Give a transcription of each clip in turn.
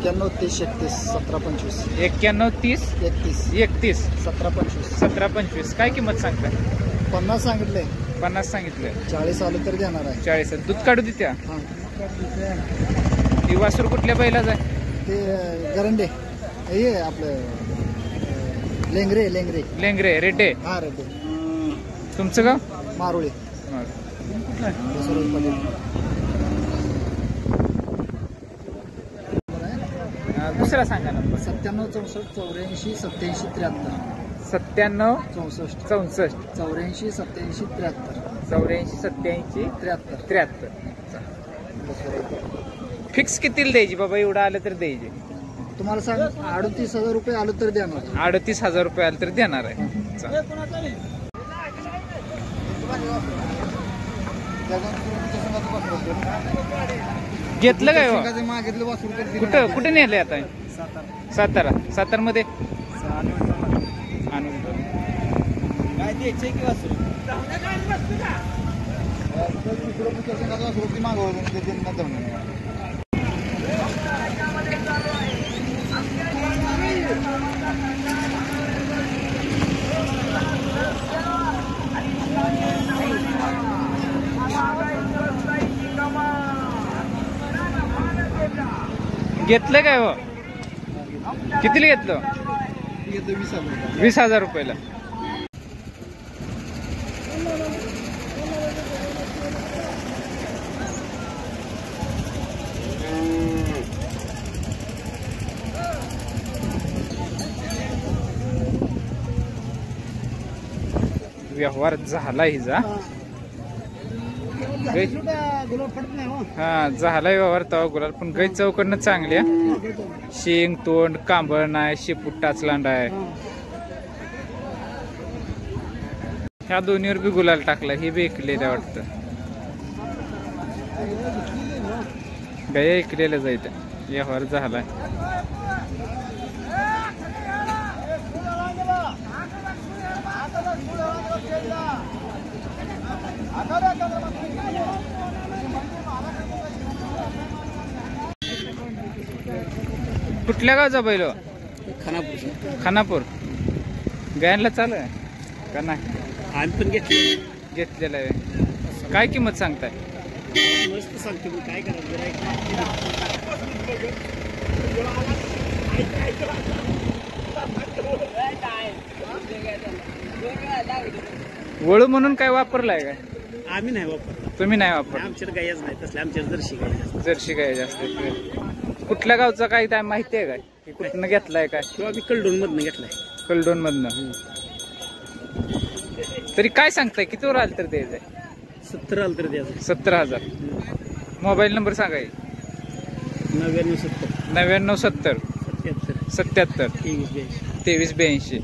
91 30 31 17 25 91 30 31 31 17 25 17 25 काय किंमत सांगताय? 50 सांगितलंय, 50 सांगितलंय. 40 आलं तर देणार आहे. 40 दूध काढू दे त्या. हां ही वासरू कुठल्या बैलाच आहे? ते गरंडे हे आपलं लेंगरे लेंगरे लेंगरे रेड्डे. हा रेड्डे. तुमचं गाव? मारोळी. दुसरा सांगा नंबर. 97 64 84 87 73 97 64 64 84 87 73 84 87 73. 73. फिक्स कितीला द्यायची बाबा? एवढं आलं तर द्यायची. तुम्हाला सांग 38,000 रुपये आलं तर देणार. 38,000 रुपये आलं तर देणार आहे. घेतलं काय? कुठं कुठे नेले आता? सातारा. सातारा मध्ये घेतलं काय हो? कितीला घेतलं? 20,000 रुपयाला. व्यवहार झाला हिचा. हा झाला व्यवहार तवा गुलाल. पण गाय चौकडनं चांगली आहे. शेंग तोंड कांबळ नाही, शेपूट टाचलांड आहे. ह्या दोन्हीवर बी गुलाल टाकला. हे बी ऐकलेलं वाटतं. गाय ऐकलेलं जायचं. व्यवहार झालाय. कुठल्या गावचा बैल? खानापूर. गायनला चालू आहे का नाही? आम्ही पण घेतलेला आहे. काय किंमत सांगताय? मस्त सांगतो मी. काय करायचं? वळू म्हणून काय वापरलाय काय? आम्ही नाही वापरतो. तुम्ही नाही वापर? आमच्यात गायच नाही तसल्या. आमच्या जर्सी गाय. जर्सी गाय जास्त. कुठल्या गावचा काय काय माहिती आहे काय? कुठनं घेतलाय काय? किंवा आम्ही कलडोन मधनं घेतलाय. कलडोन मधनं. तरी काय सांगताय? कितीवर आलं तर द्यायचंय? 70 आलं तर द्यायचं. 70,000. मोबाईल नंबर सांगाय. 99 70 77 23 82.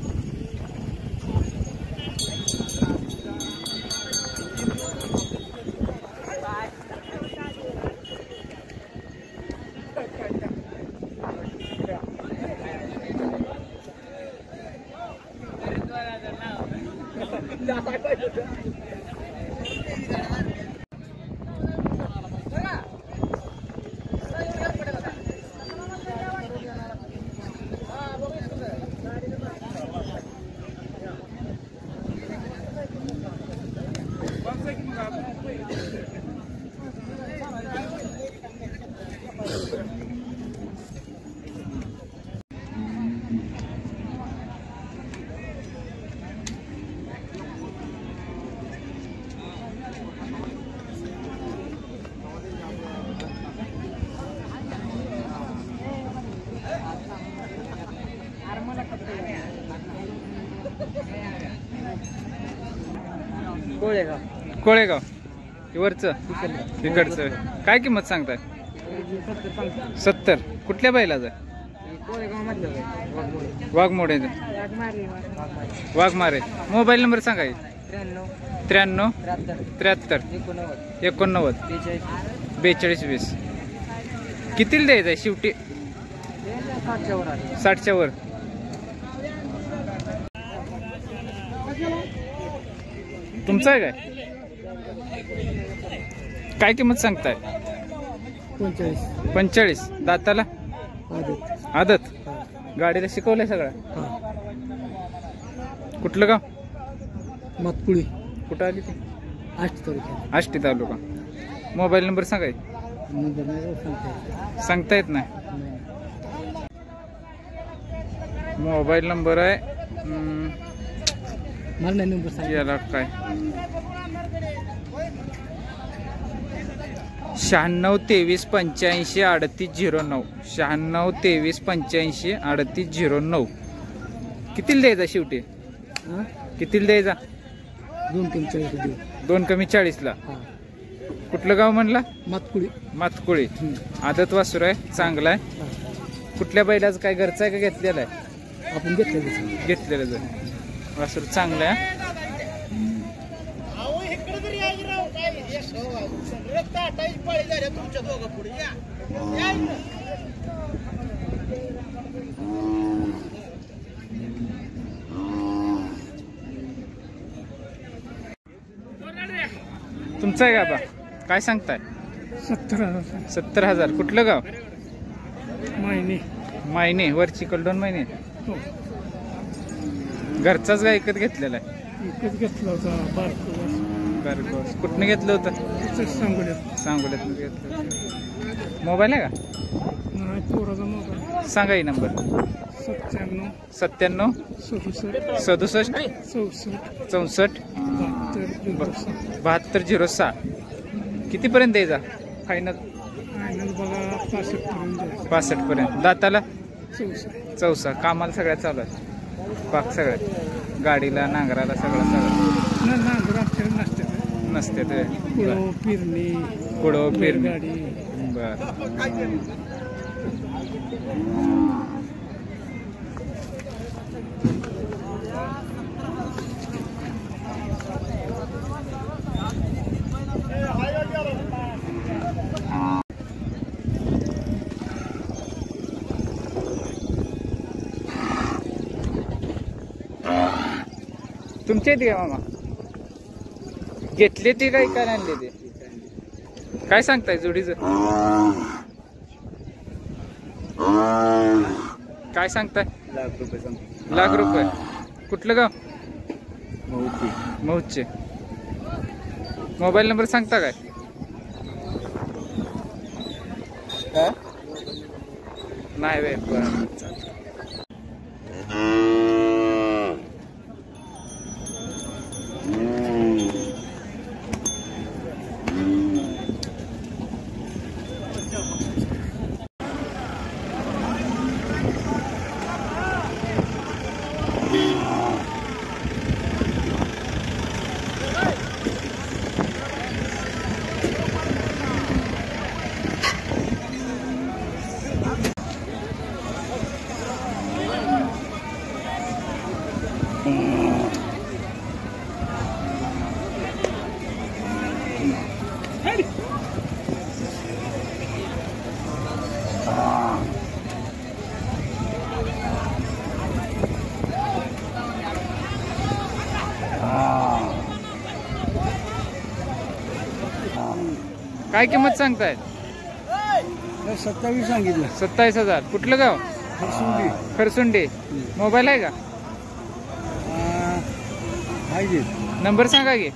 कोळेगाव वरचं तिकडचं काय किंमत सांगताय? 70. कुठल्या बैलाचं? वाघमोड्याचं. वाघमारे. मोबाईल नंबर सांगा. 93 73 89 42 20. कितीला द्यायचं शेवटी? 60च्या वर. तुमचं आहे काय? काय किंमत सांगताय? 45. 45. दाताला? आदत आदत गाडीला शिकवलंय सगळं. कुठलं गाव मातपुळी कुठं आली ती 8 तारखेला. आष्टी तालुका. मोबाईल नंबर सांगाय नंबर नाही सांगता सांगता येत नाही. मोबाईल नंबर आहे मला नाही नंबर सांग. याला काय 96 23 85 38 09. 96 23 85 38 09. कितीला द्यायचा शेवटी? हां कितीला द्यायचा? 240 देऊ. 2 कमी 40ला. हां कुठलं गाव म्हणला? मातपुळी. मातकुळी. आदत वासूर आहे चांगला आहे. हां कुठल्या बैलाचं काय घरचं आहे का घेतलेलं आहे? आपण घेतलं घेतलेलं जर वासूर चांगलं आहे. तुमचं आहे का बा? काय सांगताय? 70,000 70,000. कुठलं गाव? महिने. मायने वरची कलडोन मायने. हो घरचाच गाय विकत घेतलेला आहे. विकत घेतला होता बरं. कुठनं घेतलं होतं? सांगोल्यात. सांगोल्यातनं घेतलं होतं. मोबाईल आहे का? नाही पोराचा मोबाईल. सांगा ही नंबर. 97 97 67 67 64 64 72 7206. कितीपर्यंत द्यायचा फायनल? फायनल बघा 65 पर्यंत. 65 पर्यंत. दाताला 64. चौसा. कामाला सगळ्या चालू आहे. पाक सगळ्या गाडीला नांगराला सगळं नांगर आमच्याकडे नसते. नसते ते कुळो पिरणी कुडो पेरणी. गाडी. बर. तुमच्या इथे का मामा घेतले ते काय काय आणले ते? काय सांगताय जोडीचं? काय सांगताय? ₹1,00,000 लाख रुपये. कुठलं गाव? बहुती. मौजचे. मोबाईल नंबर सांगता काय? नाही वे. बरं चालतं. काय किंमत सांगताय? 27 सांगितलं. 27,000. कुठलं गाव? खरसुंडी. मोबाईल आहे का? आहे नंबर सांगा की.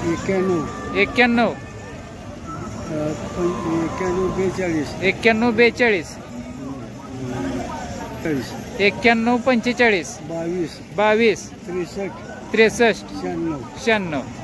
91 91 42 91 42 91 45 22 22 63 63 96 96.